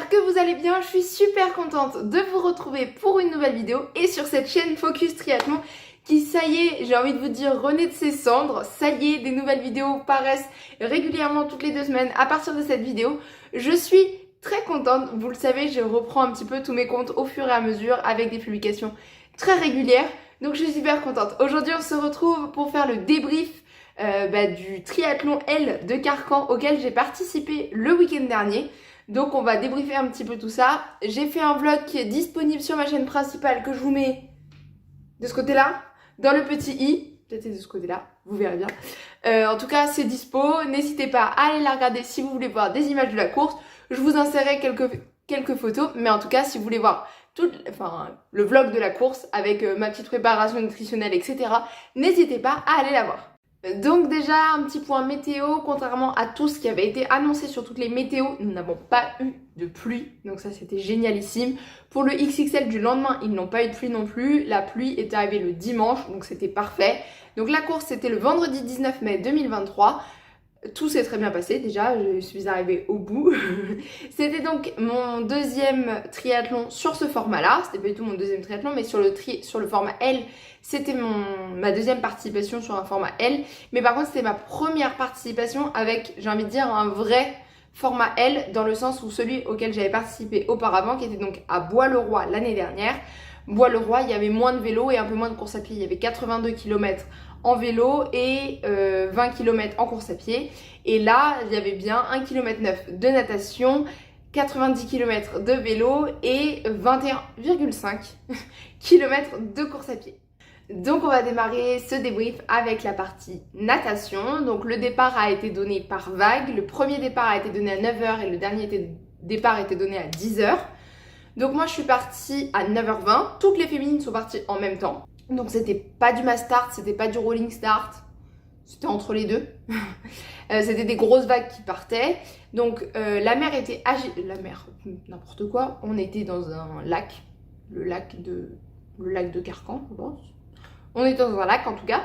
j'espère que vous allez bien, je suis super contente de vous retrouver pour une nouvelle vidéo et sur cette chaîne Focus Triathlon qui, ça y est, j'ai envie de vous dire, renaît de ses cendres. Ça y est, des nouvelles vidéos paraissent régulièrement toutes les 2 semaines à partir de cette vidéo. Je suis très contente, vous le savez, je reprends un petit peu tous mes comptes au fur et à mesure avec des publications très régulières, donc je suis super contente. Aujourd'hui on se retrouve pour faire le débrief du triathlon L de Carcan auquel j'ai participé le week-end dernier. Donc on va débriefer un petit peu tout ça. J'ai fait un vlog qui est disponible sur ma chaîne principale que je vous mets de ce côté-là, dans le petit i, peut-être c'est de ce côté-là, vous verrez bien. En tout cas c'est dispo, n'hésitez pas à aller la regarder si vous voulez voir des images de la course. Je vous insérerai quelques photos, mais en tout cas si vous voulez voir le vlog de la course avec ma petite préparation nutritionnelle, etc., n'hésitez pas à aller la voir. Donc déjà un petit point météo, contrairement à tout ce qui avait été annoncé sur toutes les météos, nous n'avons pas eu de pluie, donc ça c'était génialissime. Pour le XXL du lendemain, ils n'ont pas eu de pluie non plus, la pluie est arrivée le dimanche, donc c'était parfait. Donc la course c'était le vendredi 19 mai 2023. Tout s'est très bien passé déjà, je suis arrivée au bout. C'était donc mon deuxième triathlon sur ce format-là. C'était pas du tout mon deuxième triathlon, mais sur le format L, c'était ma deuxième participation sur un format L. Mais par contre, c'était ma première participation avec, j'ai envie de dire, un vrai format L, dans le sens où celui auquel j'avais participé auparavant, qui était donc à Bois-le-Roi l'année dernière. Bois-le-Roi, il y avait moins de vélo et un peu moins de course à pied. Il y avait 82 km en vélo et 20 km en course à pied. Et là, il y avait bien 1,9 km de natation, 90 km de vélo et 21,5 km de course à pied. Donc on va démarrer ce débrief avec la partie natation. Donc le départ a été donné par vague. Le premier départ a été donné à 9h et le dernier départ a été donné à 10h. Donc moi je suis partie à 9h20, toutes les féminines sont parties en même temps. Donc c'était pas du mass start, c'était pas du rolling start, c'était entre les deux. C'était des grosses vagues qui partaient. Donc la mer était agitée, la mer, n'importe quoi, on était dans un lac, le lac de Carcan je pense. On était dans un lac en tout cas.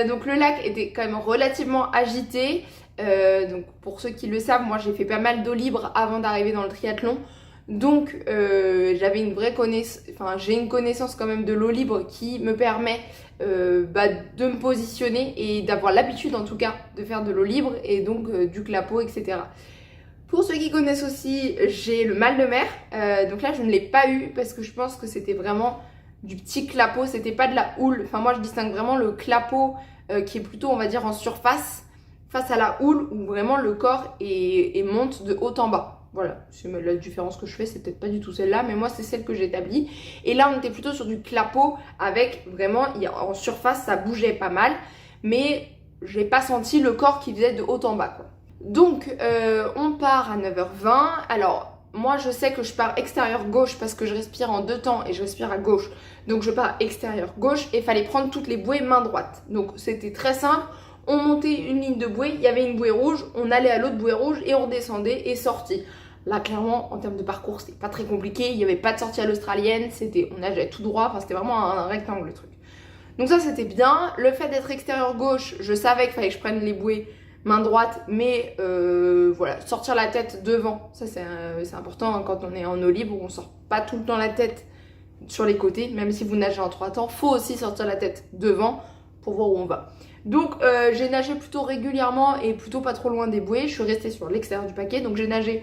Donc le lac était quand même relativement agité. Donc pour ceux qui le savent, moi j'ai fait pas mal d'eau libre avant d'arriver dans le triathlon. Donc j'avais une vraie connaissance, j'ai une connaissance quand même de l'eau libre qui me permet de me positionner et d'avoir l'habitude en tout cas de faire de l'eau libre et donc du clapot, etc. Pour ceux qui connaissent aussi, j'ai le mal de mer, donc là je ne l'ai pas eu parce que je pense que c'était vraiment du petit clapot, c'était pas de la houle. Enfin moi je distingue vraiment le clapot qui est plutôt on va dire en surface face à la houle où vraiment le corps monte de haut en bas. Voilà, c'est la différence que je fais, c'est peut-être pas du tout celle-là, mais moi c'est celle que j'ai établie. Et là on était plutôt sur du clapot avec vraiment, en surface ça bougeait pas mal, mais j'ai pas senti le corps qui faisait de haut en bas quoi. Donc on part à 9h20, alors moi je sais que je pars extérieur gauche parce que je respire en 2 temps et je respire à gauche. Donc je pars extérieur gauche et il fallait prendre toutes les bouées main droite. Donc c'était très simple. On montait une ligne de bouée, il y avait une bouée rouge, on allait à l'autre bouée rouge et on redescendait et sortit. Là clairement en termes de parcours c'était pas très compliqué, il n'y avait pas de sortie à l'australienne, on nageait tout droit, enfin c'était vraiment un rectangle le truc. Donc ça c'était bien. Le fait d'être extérieur gauche, je savais qu'il fallait que je prenne les bouées main droite, mais voilà, sortir la tête devant, ça c'est important hein, quand on est en eau libre, on sort pas tout le temps la tête sur les côtés, même si vous nagez en 3 temps, faut aussi sortir la tête devant pour voir où on va. Donc j'ai nagé plutôt régulièrement et plutôt pas trop loin des bouées, je suis restée sur l'extérieur du paquet, donc j'ai nagé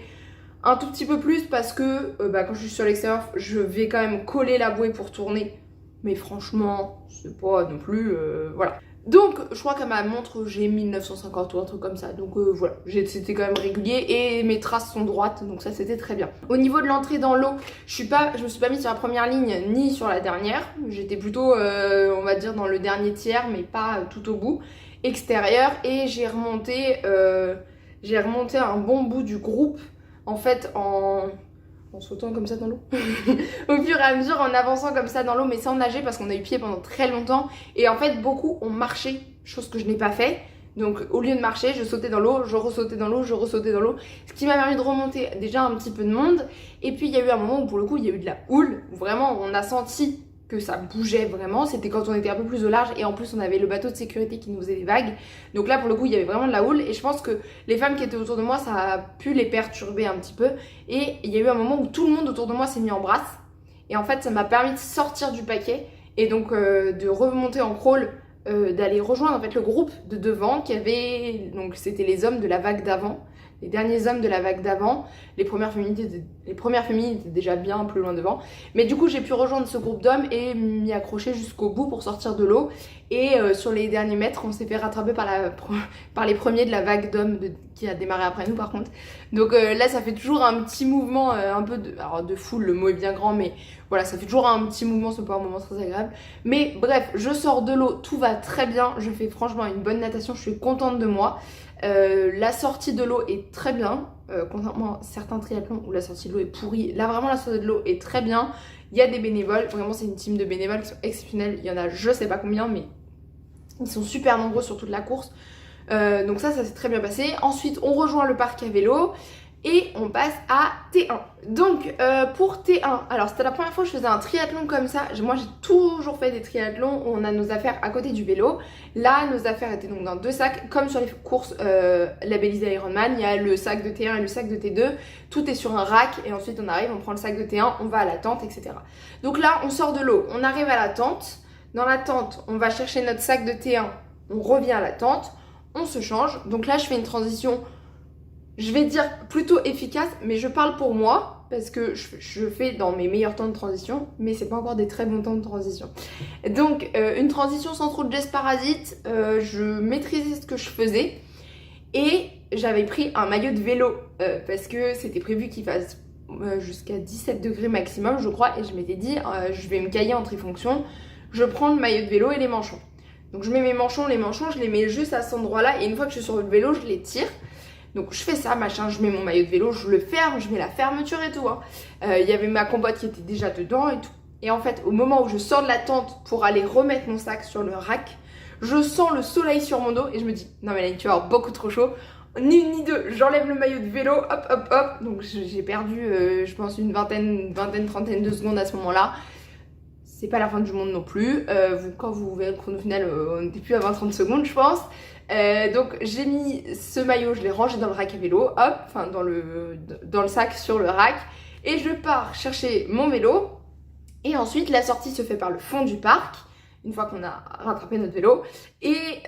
un tout petit peu plus parce que quand je suis sur l'extérieur, je vais quand même coller la bouée pour tourner. Mais franchement, c'est pas non plus... voilà. Donc, je crois qu'à ma montre, j'ai 1950 ou un truc comme ça. Donc voilà, c'était quand même régulier et mes traces sont droites. Donc ça, c'était très bien. Au niveau de l'entrée dans l'eau, je me suis pas mise sur la première ligne ni sur la dernière. J'étais plutôt, on va dire, dans le dernier tiers, mais pas tout au bout. Extérieur. Et j'ai remonté un bon bout du groupe. En fait, en sautant comme ça dans l'eau. Au fur et à mesure, en avançant comme ça dans l'eau, mais sans nager parce qu'on a eu pied pendant très longtemps. Et en fait, beaucoup ont marché, chose que je n'ai pas fait. Donc, au lieu de marcher, je sautais dans l'eau, je ressautais dans l'eau, je ressautais dans l'eau. Ce qui m'a permis de remonter déjà un petit peu de monde. Et puis, il y a eu un moment où, pour le coup, il y a eu de la houle. Où vraiment, on a senti que ça bougeait vraiment, c'était quand on était un peu plus au large et en plus on avait le bateau de sécurité qui nous faisait des vagues. Donc là pour le coup il y avait vraiment de la houle et je pense que les femmes qui étaient autour de moi ça a pu les perturber un petit peu et il y a eu un moment où tout le monde autour de moi s'est mis en brasse et en fait ça m'a permis de sortir du paquet et donc de remonter en crawl, d'aller rejoindre en fait le groupe de devant qui avait, donc c'était les hommes de la vague d'avant. Les derniers hommes de la vague d'avant, les premières féminines étaient déjà bien plus loin devant. Mais du coup, j'ai pu rejoindre ce groupe d'hommes et m'y accrocher jusqu'au bout pour sortir de l'eau. Et sur les derniers mètres, on s'est fait rattraper par les premiers de la vague d'hommes qui a démarré après nous par contre. Donc là, ça fait toujours un petit mouvement un peu de foule, le mot est bien grand, mais voilà, ça fait toujours un petit mouvement, c'est pas un moment très agréable. Mais bref, je sors de l'eau, tout va très bien. Je fais franchement une bonne natation, je suis contente de moi. La sortie de l'eau est très bien, contrairement à certains triathlons où la sortie de l'eau est pourrie. Là vraiment la sortie de l'eau est très bien. Il y a des bénévoles, vraiment c'est une team de bénévoles qui sont exceptionnels. Il y en a je sais pas combien mais ils sont super nombreux sur toute la course. Donc ça s'est très bien passé. Ensuite on rejoint le parc à vélo et on passe à T1. Donc pour T1, alors c'était la première fois que je faisais un triathlon comme ça. Moi j'ai toujours fait des triathlons où on a nos affaires à côté du vélo. Là nos affaires étaient donc dans 2 sacs, comme sur les courses labellisées Ironman. Il y a le sac de T1 et le sac de T2. Tout est sur un rack et ensuite on arrive, on prend le sac de T1, on va à la tente, etc. Donc là on sort de l'eau, on arrive à la tente. Dans la tente, on va chercher notre sac de T1, on revient à la tente, on se change. Donc là je fais une transition, je vais dire plutôt efficace, mais je parle pour moi parce que je fais dans mes meilleurs temps de transition, mais c'est pas encore des très bons temps de transition. Donc une transition sans trop de gestes parasites, je maîtrisais ce que je faisais et j'avais pris un maillot de vélo parce que c'était prévu qu'il fasse jusqu'à 17 degrés maximum je crois et je m'étais dit je vais me cailler en trifonction, je prends le maillot de vélo et les manchons. Donc je mets mes manchons, je les mets juste à cet endroit là et une fois que je suis sur le vélo je les tire. Donc je fais ça, machin, je mets mon maillot de vélo, je le ferme, je mets la fermeture et tout. Il y avait ma compote qui était déjà dedans et tout. Et en fait, au moment où je sors de la tente pour aller remettre mon sac sur le rack, je sens le soleil sur mon dos et je me dis non Mélanie, tu vas avoir beaucoup trop chaud. Ni une ni deux, j'enlève le maillot de vélo, hop hop hop. Donc j'ai perdu, je pense, une vingtaine, trentaine de secondes à ce moment-là. C'est pas la fin du monde non plus. Quand vous verrez le chrono final, on n'était plus à 20-30 secondes, je pense. Donc j'ai mis ce maillot, je l'ai rangé dans le rack à vélo, hop, enfin dans le sac sur le rack. Et je pars chercher mon vélo. Et ensuite la sortie se fait par le fond du parc, une fois qu'on a rattrapé notre vélo. Et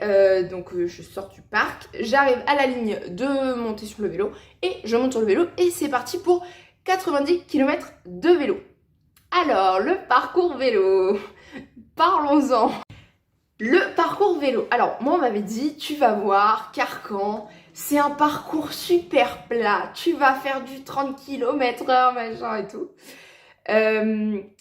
donc je sors du parc, j'arrive à la ligne de monter sur le vélo. Et je monte sur le vélo et c'est parti pour 90 km de vélo. Alors, le parcours vélo, parlons-en. Le parcours vélo, alors moi on m'avait dit, tu vas voir, Carcan, c'est un parcours super plat, tu vas faire du 30 km/h, machin et tout.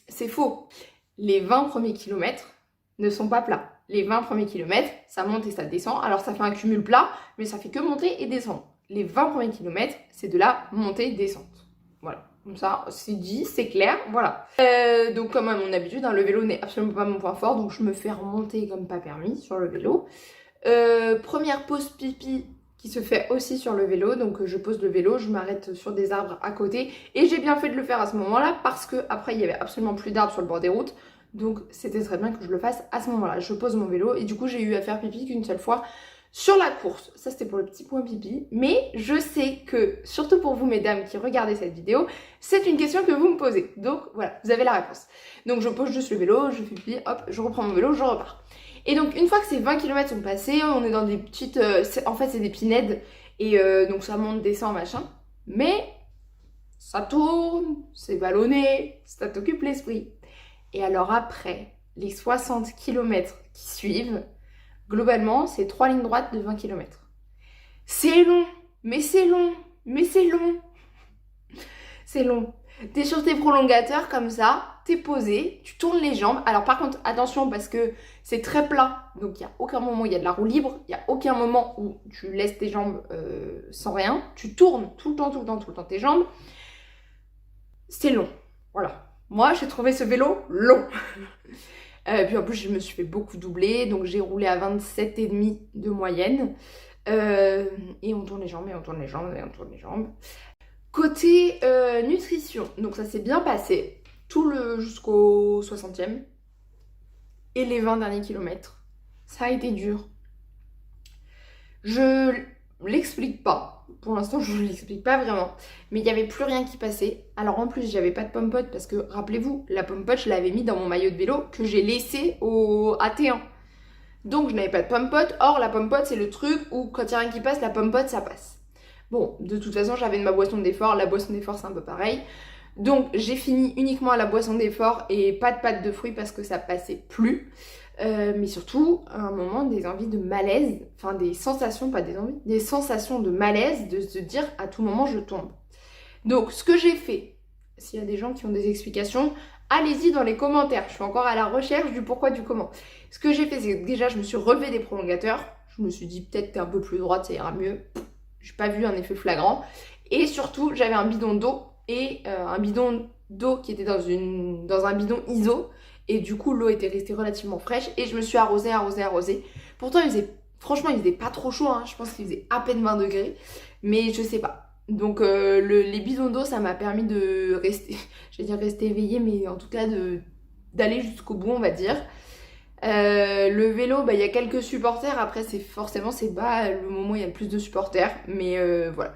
C'est faux, les 20 premiers kilomètres ne sont pas plats. Les 20 premiers kilomètres, ça monte et ça descend, alors ça fait un cumul plat, mais ça fait que monter et descendre. Les 20 premiers kilomètres, c'est de la montée-descente, voilà. Comme ça, c'est dit, c'est clair, voilà. Donc comme à mon habitude, le vélo n'est absolument pas mon point fort, donc je me fais remonter comme pas permis sur le vélo. Première pause pipi qui se fait aussi sur le vélo, donc je pose le vélo, je m'arrête sur des arbres à côté, et j'ai bien fait de le faire à ce moment-là, parce que après il y avait absolument plus d'arbres sur le bord des routes, donc c'était très bien que je le fasse à ce moment-là. Je pose mon vélo, et du coup j'ai eu à faire pipi qu'une seule fois, sur la course. Ça c'était pour le petit point pipi, mais je sais que, surtout pour vous mesdames qui regardez cette vidéo, c'est une question que vous me posez. Donc voilà, vous avez la réponse. Donc je pose juste le vélo, je fais pipi, hop, je reprends mon vélo, je repars. Et donc une fois que ces 20 km sont passés, on est dans des petites... en fait c'est des pinèdes, et donc ça monte, descend, machin. Mais ça tourne, c'est ballonné, ça t'occupe l'esprit. Et alors après, les 60 km qui suivent, globalement, c'est 3 lignes droites de 20 km. C'est long, mais c'est long, mais c'est long. C'est long. T'es sur tes prolongateurs comme ça, t'es posé, tu tournes les jambes. Alors par contre, attention parce que c'est très plat, donc il n'y a aucun moment où il y a de la roue libre, il n'y a aucun moment où tu laisses tes jambes sans rien. Tu tournes tout le temps tes jambes. C'est long, voilà. Moi, j'ai trouvé ce vélo long. Puis en plus, je me suis fait beaucoup doubler, donc j'ai roulé à 27,5 de moyenne. Et on tourne les jambes, et on tourne les jambes, et on tourne les jambes. Côté nutrition, donc ça s'est bien passé, jusqu'au 60e. Et les 20 derniers kilomètres, ça a été dur. Je l'explique pas. Pour l'instant, je ne l'explique pas vraiment. Mais il n'y avait plus rien qui passait. Alors en plus, j'avais pas de pomme-pote parce que, rappelez-vous, la pomme-pote, je l'avais mis dans mon maillot de vélo que j'ai laissé au AT1. Donc je n'avais pas de pomme-pote. Or, la pomme-pote, c'est le truc où quand il n'y a rien qui passe, la pomme-pote, ça passe. Bon, de toute façon, j'avais de ma boisson d'effort. La boisson d'effort, c'est un peu pareil. Donc j'ai fini uniquement à la boisson d'effort et pas de pâte de fruits parce que ça passait plus. Mais surtout, à un moment, des envies de malaise, enfin des sensations, pas des envies, des sensations de malaise, de se dire à tout moment je tombe. Donc ce que j'ai fait, s'il y a des gens qui ont des explications, allez-y dans les commentaires. Je suis encore à la recherche du pourquoi, du comment. Ce que j'ai fait, c'est que déjà je me suis relevé des prolongateurs. Je me suis dit peut-être t'es un peu plus droite, ça ira mieux. J'ai pas vu un effet flagrant. Et surtout, j'avais un bidon d'eau et un bidon d'eau qui était dans un bidon ISO. Et du coup, l'eau était restée relativement fraîche. Et je me suis arrosée. Pourtant, franchement, il faisait pas trop chaud. Hein. Je pense qu'il faisait à peine 20 degrés. Mais je sais pas. Donc, les bidons d'eau, ça m'a permis de rester, je vais dire rester éveillée, mais en tout cas d'aller jusqu'au bout, on va dire. Le vélo, il y a quelques supporters. Après, c'est bas le moment où il y a le plus de supporters. Mais voilà.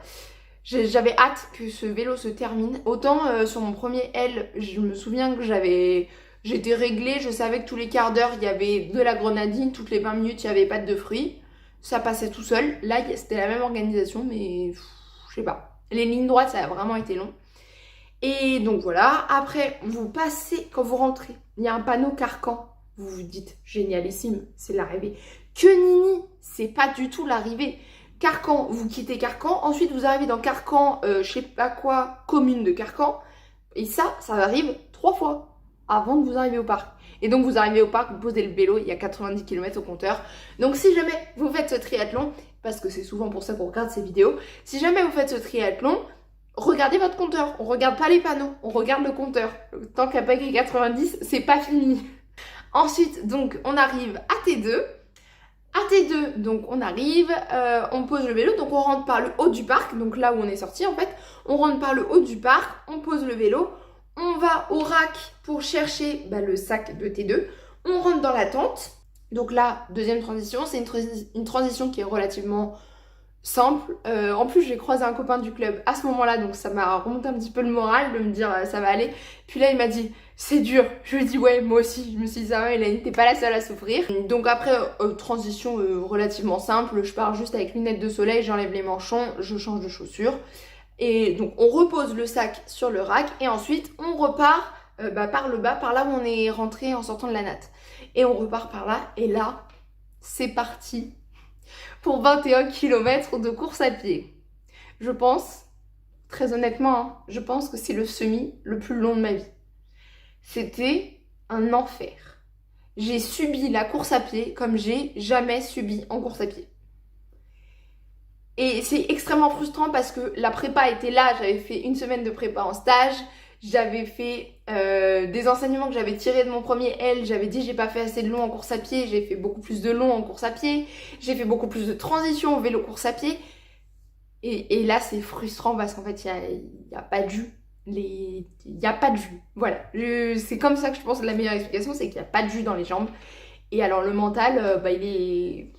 J'avais hâte que ce vélo se termine. Autant sur mon premier L, je me souviens que j'étais réglée. Je savais que tous les quarts d'heure, il y avait de la grenadine. Toutes les 20 minutes, il y avait pâte de fruits. Ça passait tout seul. Là, c'était la même organisation, mais je sais pas. Les lignes droites, ça a vraiment été long. Et donc voilà. Après, vous passez, quand vous rentrez, il y a un panneau Carcan. Vous vous dites, génialissime, c'est l'arrivée. Que nini, c'est pas du tout l'arrivée. Carcan, vous quittez Carcan, ensuite vous arrivez dans Carcan, je sais pas quoi, commune de Carcan, et ça arrive 3 fois avant de vous arriver au parc. Et donc vous arrivez au parc, vous posez le vélo, il y a 90 km au compteur. Donc si jamais vous faites ce triathlon, parce que c'est souvent pour ça qu'on regarde ces vidéos, si jamais vous faites ce triathlon, regardez votre compteur, on regarde pas les panneaux, on regarde le compteur. Tant qu'il n'y a pas écrit 90, c'est pas fini. Ensuite, donc on arrive à T2. À T2, donc on arrive, on pose le vélo, donc on rentre par le haut du parc, donc là où on est sorti en fait, on rentre par le haut du parc, on pose le vélo, on va au rack pour chercher le sac de T2, on rentre dans la tente, donc là, deuxième transition, c'est une transition qui est relativement simple. En plus, j'ai croisé un copain du club à ce moment-là, donc ça m'a remonté un petit peu le moral de me dire ça va aller. Puis là, il m'a dit c'est dur. Je lui ai dit ouais, moi aussi. Je me suis dit ça va, Hélène, t'es pas la seule à souffrir. Donc après, transition relativement simple. Je pars juste avec lunettes de soleil, j'enlève les manchons, je change de chaussures. Et donc on repose le sac sur le rack et ensuite on repart par le bas, par là où on est rentré en sortant de la natte. Et on repart par là et là, c'est parti pour 21 km de course à pied. Je pense, très honnêtement, hein, je pense que c'est le semi le plus long de ma vie. C'était un enfer. J'ai subi la course à pied comme j'ai jamais subi en course à pied. Et c'est extrêmement frustrant parce que la prépa était là, j'avais fait une semaine de prépa en stage, j'avais fait des enseignements que j'avais tirés de mon premier L, j'avais dit j'ai pas fait assez de long en course à pied, j'ai fait beaucoup plus de long en course à pied, j'ai fait beaucoup plus de transition au vélo course à pied. Et là c'est frustrant parce qu'en fait il n'y a pas de jus. Il n'y a pas de jus. Voilà. C'est comme ça que je pense que la meilleure explication, c'est qu'il n'y a pas de jus dans les jambes. Et alors le mental, il est...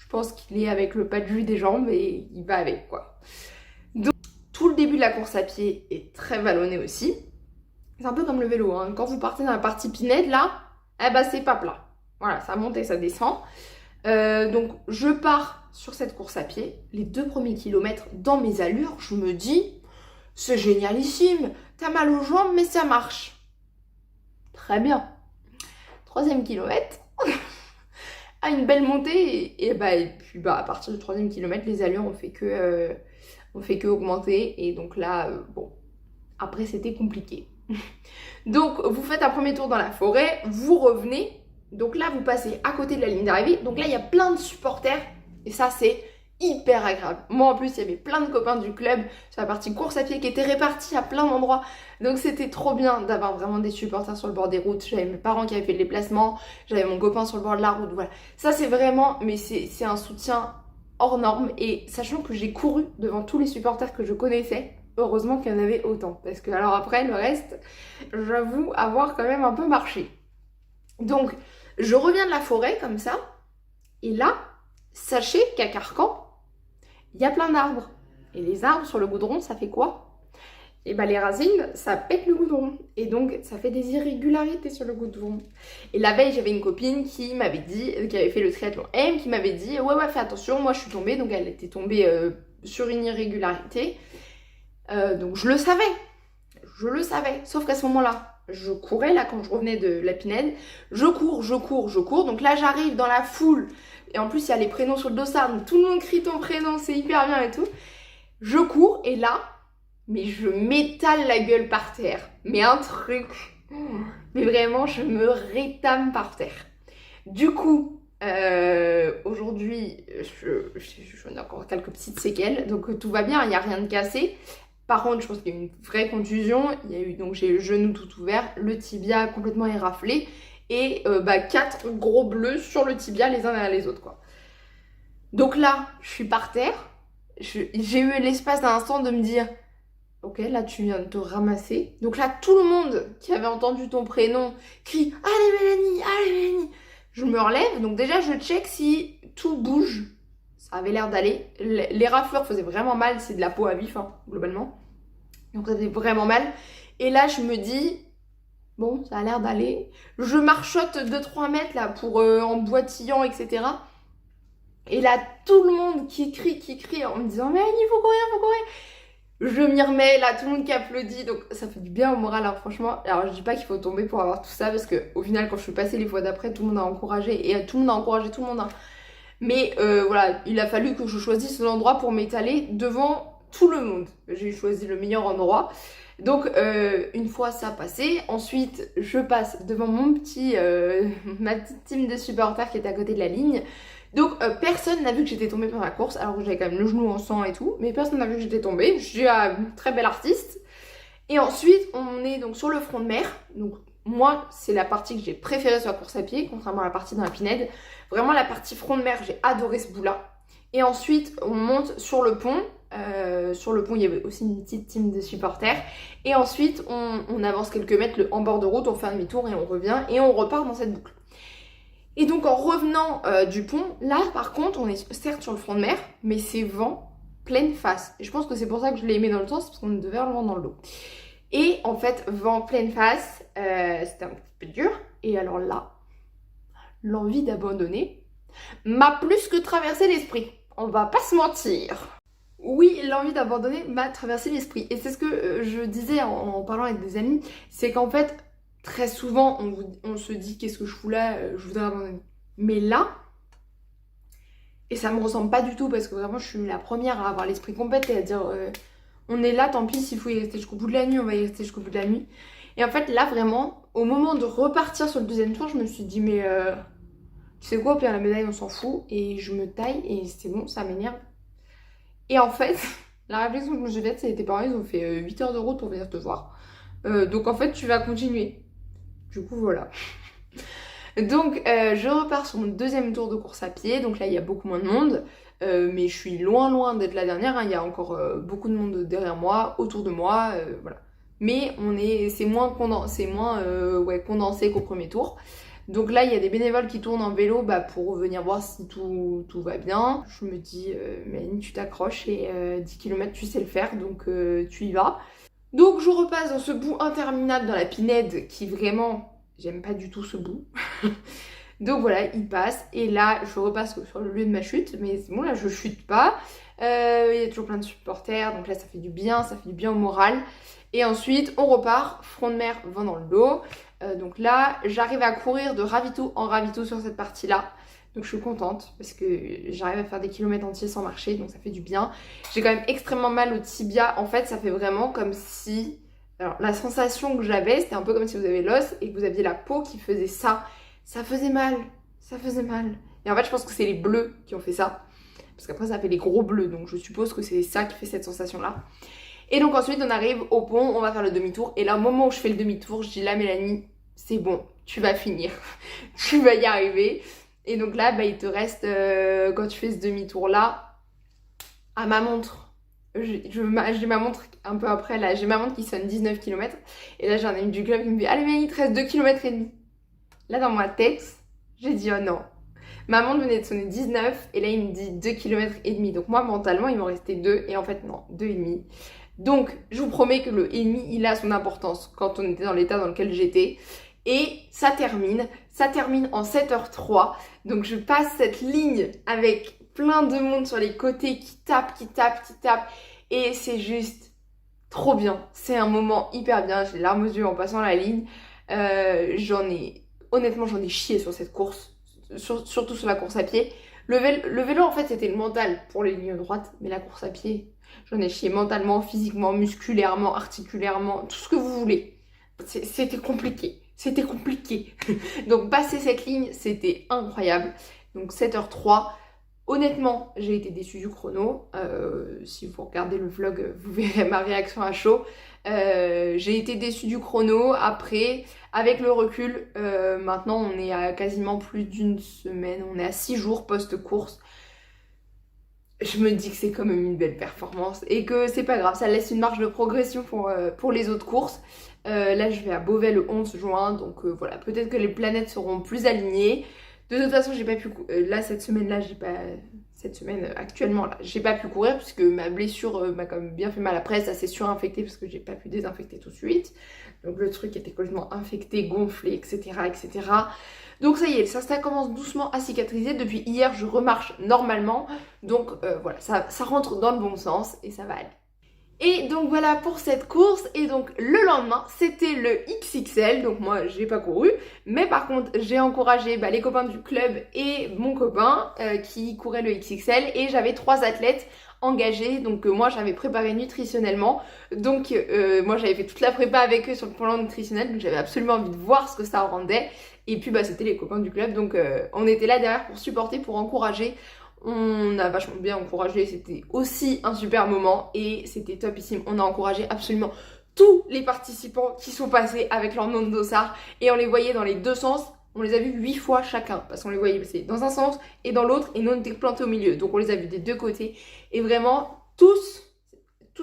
Je pense qu'il est avec le pas de jus des jambes et il va avec quoi. Donc tout le début de la course à pied est très vallonné aussi. C'est un peu comme le vélo, hein. Quand vous partez dans la partie pinède là, c'est pas plat. Voilà, ça monte et ça descend. Donc je pars sur cette course à pied. Les 2 premiers kilomètres dans mes allures, je me dis... C'est génialissime, t'as mal aux jambes mais ça marche. Très bien. 3e kilomètre, à une belle montée et puis à partir du 3e kilomètre, les allures ont fait que augmenter et donc là, bon, après c'était compliqué. Donc vous faites un premier tour dans la forêt, vous revenez, donc là vous passez à côté de la ligne d'arrivée, donc là il y a plein de supporters et ça c'est hyper agréable. Moi en plus il y avait plein de copains du club sur la partie course à pied qui étaient répartis à plein d'endroits. Donc c'était trop bien d'avoir vraiment des supporters sur le bord des routes. J'avais mes parents qui avaient fait le déplacement, j'avais mon copain sur le bord de la route, voilà. Ça c'est vraiment, mais c'est un soutien hors norme. Et sachant que j'ai couru devant tous les supporters que je connaissais, heureusement qu'il y en avait autant. Parce que alors après le reste, j'avoue avoir quand même un peu marché. Donc Je reviens de la forêt comme ça, et là, sachez qu'à Carcan, il y a plein d'arbres. Et les arbres sur le goudron, ça fait quoi? Et bah les racines, ça pète le goudron. Et donc, ça fait des irrégularités sur le goudron. Et la veille, j'avais une copine qui m'avait dit, qui avait fait le triathlon M, qui m'avait dit, ouais, fais attention, moi je suis tombée. Donc elle était tombée sur une irrégularité. Donc je le savais. Sauf qu'à ce moment-là, je courais, là, quand je revenais de la Pinède. Je cours. Donc là, j'arrive dans la foule. Et en plus, il y a les prénoms sur le dossard. Donc tout le monde crie ton prénom, c'est hyper bien et tout. Je cours et là, mais je m'étale la gueule par terre. Mais un truc. Mais vraiment, je me rétame par terre. Du coup, aujourd'hui, j'en ai encore quelques petites séquelles. Donc tout va bien, il n'y a rien de cassé. Par contre, je pense qu'il y a eu une vraie contusion. Il y a eu, donc j'ai le genou tout ouvert, le tibia complètement éraflé. Et 4 gros bleus sur le tibia les uns derrière les autres, quoi. Donc là, je suis par terre. J'ai eu l'espace d'un instant de me dire, ok, là tu viens de te ramasser. Donc là, tout le monde qui avait entendu ton prénom crie, allez Mélanie. Je me relève, donc déjà je check si tout bouge. Ça avait l'air d'aller. Les rafleurs faisaient vraiment mal, c'est de la peau à vif, hein, globalement. Donc ça faisait vraiment mal. Et là, je me dis, bon, ça a l'air d'aller. Je marchote 2-3 mètres là pour en boitillant, etc. Et là, tout le monde qui crie en me disant, mais il faut courir. Je m'y remets, là, tout le monde qui applaudit. Donc ça fait du bien au moral, hein, franchement. Alors je dis pas qu'il faut tomber pour avoir tout ça, parce que au final, quand je suis passée les fois d'après, tout le monde a encouragé. Et tout le monde a encouragé tout le monde. Hein. Mais voilà, il a fallu que je choisisse l'endroit pour m'étaler devant tout le monde. J'ai choisi le meilleur endroit. Donc une fois ça passé, ensuite je passe devant ma petite team de supporters qui était à côté de la ligne. Donc personne n'a vu que j'étais tombée pendant la course, alors que j'avais quand même le genou en sang et tout, mais personne n'a vu que j'étais tombée. Je suis une très belle artiste. Et ensuite on est donc sur le front de mer. Donc moi c'est la partie que j'ai préférée sur la course à pied, contrairement à la partie dans la Pinède. Vraiment la partie front de mer, j'ai adoré ce bout-là. Et ensuite on monte sur le pont. Sur le pont, il y avait aussi une petite team de supporters. Et ensuite, on avance quelques mètres en bord de route, on fait un demi-tour et on revient et on repart dans cette boucle. Et donc, en revenant du pont, là, par contre, on est certes sur le front de mer, mais c'est vent pleine face. Et je pense que c'est pour ça que je l'ai aimé dans le sens, parce qu'on devait avoir le vent dans le dos. Et en fait, vent pleine face, c'était un petit peu dur. Et alors là, l'envie d'abandonner m'a plus que traversé l'esprit. On va pas se mentir. Oui, l'envie d'abandonner m'a traversé l'esprit. Et c'est ce que je disais en parlant avec des amis, c'est qu'en fait, très souvent, on se dit qu'est-ce que je fous là, je voudrais abandonner. Mais là, et ça me ressemble pas du tout parce que vraiment je suis la première à avoir l'esprit complet et à dire on est là, tant pis, s'il faut y rester jusqu'au bout de la nuit, on va y rester jusqu'au bout de la nuit. Et en fait, là vraiment, au moment de repartir sur le deuxième tour, je me suis dit mais tu sais quoi, au pire la médaille on s'en fout et je me taille et c'est bon, ça m'énerve. Et en fait, la réflexion que je me suis faite, c'est que tes parents, ils ont fait 8 heures de route pour venir te voir. Donc en fait, tu vas continuer. Du coup, voilà. Donc, je repars sur mon deuxième tour de course à pied. Donc là, il y a beaucoup moins de monde. Mais je suis loin d'être la dernière. Hein. Il y a encore beaucoup de monde derrière moi, autour de moi. Voilà. Mais c'est moins condensé qu'au premier tour. Donc là, il y a des bénévoles qui tournent en vélo pour venir voir si tout va bien. Je me dis, Mélanie, tu t'accroches et 10 km, tu sais le faire, donc tu y vas. Donc je repasse dans ce bout interminable dans la Pinède qui vraiment, j'aime pas du tout ce bout. Donc voilà, il passe et là, je repasse sur le lieu de ma chute, mais c'est bon, là, je chute pas. Il y a toujours plein de supporters, donc là, ça fait du bien au moral. Et ensuite, on repart, front de mer, vent dans le dos. Donc là, j'arrive à courir de ravito en ravito sur cette partie-là. Donc je suis contente parce que j'arrive à faire des kilomètres entiers sans marcher, donc ça fait du bien. J'ai quand même extrêmement mal au tibia. En fait, ça fait vraiment comme si... Alors la sensation que j'avais, c'était un peu comme si vous avez l'os et que vous aviez la peau qui faisait ça. Ça faisait mal. Et en fait, je pense que c'est les bleus qui ont fait ça. Parce qu'après, ça fait les gros bleus, donc je suppose que c'est ça qui fait cette sensation-là. Et donc ensuite on arrive au pont, on va faire le demi-tour. Et là au moment où je fais le demi-tour, je dis là Mélanie, c'est bon, tu vas finir. Tu vas y arriver. Et donc là, il te reste, quand tu fais ce demi-tour là, à ma montre. J'ai ma montre un peu après, là j'ai ma montre qui sonne 19 km. Et là j'ai un ami du club qui me dit allez Mélanie, il te reste 2 km et demi. Là dans ma tête, J'ai dit oh non. Ma montre venait de sonner 19 et là il me dit 2 km et demi. Donc moi mentalement il m'en restait 2 et en fait non, 2 et demi. Donc je vous promets que le et demi il a son importance quand on était dans l'état dans lequel j'étais. Et ça termine en 7h03. Donc je passe cette ligne avec plein de monde sur les côtés qui tape. Et c'est juste trop bien. C'est un moment hyper bien. J'ai les larmes aux yeux en passant la ligne. Honnêtement j'en ai chié sur cette course. Surtout sur la course à pied. Le vélo en fait c'était le mental pour les lignes droites. Mais la course à pied, j'en ai chié mentalement, physiquement, musculairement, articulairement, tout ce que vous voulez. C'était compliqué. Donc passer cette ligne, c'était incroyable. Donc 7h03. Honnêtement, j'ai été déçue du chrono. Si vous regardez le vlog, vous verrez ma réaction à chaud. J'ai été déçue du chrono. Après, avec le recul, maintenant on est à quasiment plus d'une semaine. On est à 6 jours post-course. Je me dis que c'est quand même une belle performance et que c'est pas grave, ça laisse une marge de progression pour les autres courses. Là je vais à Beauvais le 11 juin, donc voilà, peut-être que les planètes seront plus alignées. De toute façon j'ai pas pu, là cette semaine actuellement là, j'ai pas pu courir puisque ma blessure m'a quand même bien fait mal après, ça s'est surinfecté parce que j'ai pas pu désinfecter tout de suite. Donc le truc était complètement infecté, gonflé, etc. Donc ça y est, ça commence doucement à cicatriser. Depuis hier, je remarche normalement. Donc voilà, ça rentre dans le bon sens et ça va aller. Et donc voilà pour cette course. Et donc le lendemain, c'était le XXL. Donc moi, j'ai pas couru. Mais par contre, j'ai encouragé les copains du club et mon copain qui courait le XXL. Et j'avais 3 athlètes engagés. Donc moi, j'avais préparé nutritionnellement. Donc moi, j'avais fait toute la prépa avec eux sur le plan nutritionnel. Donc j'avais absolument envie de voir ce que ça rendait. Et puis c'était les copains du club. Donc on était là derrière pour supporter, pour encourager. On a vachement bien encouragé, c'était aussi un super moment et c'était topissime. On a encouragé absolument tous les participants qui sont passés avec leur nom de dossard et on les voyait dans les deux sens. On les a vus 8 fois chacun parce qu'on les voyait passer dans un sens et dans l'autre et nous on était plantés au milieu. Donc on les a vus des deux côtés et vraiment tous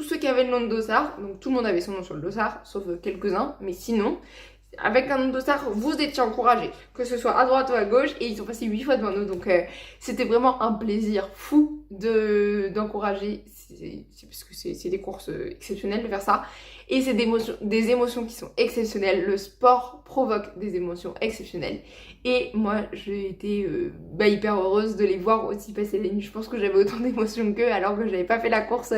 ceux qui avaient le nom de dossard, donc tout le monde avait son nom sur le dossard sauf quelques-uns, mais sinon avec un nom de dossard, vous étiez encouragés, que ce soit à droite ou à gauche, et ils sont passés 8 fois devant nous, donc c'était vraiment un plaisir fou d'encourager, parce que c'est des courses exceptionnelles de faire ça, et c'est des émotions qui sont exceptionnelles, le sport provoque des émotions exceptionnelles, et moi j'ai été hyper heureuse de les voir aussi passer la ligne. Je pense que j'avais autant d'émotions qu'eux alors que j'avais pas fait la course.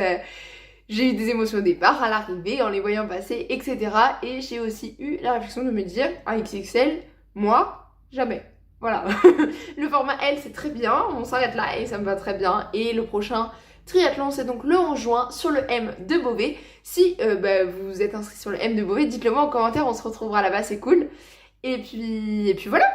J'ai eu des émotions au départ, à l'arrivée, en les voyant passer, etc. Et j'ai aussi eu la réflexion de me dire, un XXL, moi, jamais. Voilà. Le format L, c'est très bien, on s'arrête là et ça me va très bien. Et le prochain triathlon, c'est donc le 11 juin sur le M de Beauvais. Si vous êtes inscrit sur le M de Beauvais, dites-le moi en commentaire, on se retrouvera là-bas, c'est cool. Et puis voilà.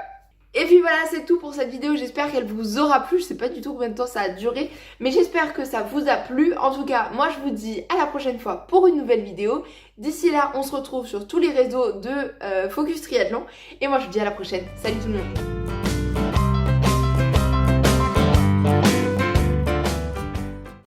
Et puis voilà, c'est tout pour cette vidéo, j'espère qu'elle vous aura plu, je sais pas du tout combien de temps ça a duré, mais j'espère que ça vous a plu. En tout cas, moi je vous dis à la prochaine fois pour une nouvelle vidéo. D'ici là, on se retrouve sur tous les réseaux de Focus Triathlon, et moi je vous dis à la prochaine. Salut tout le monde!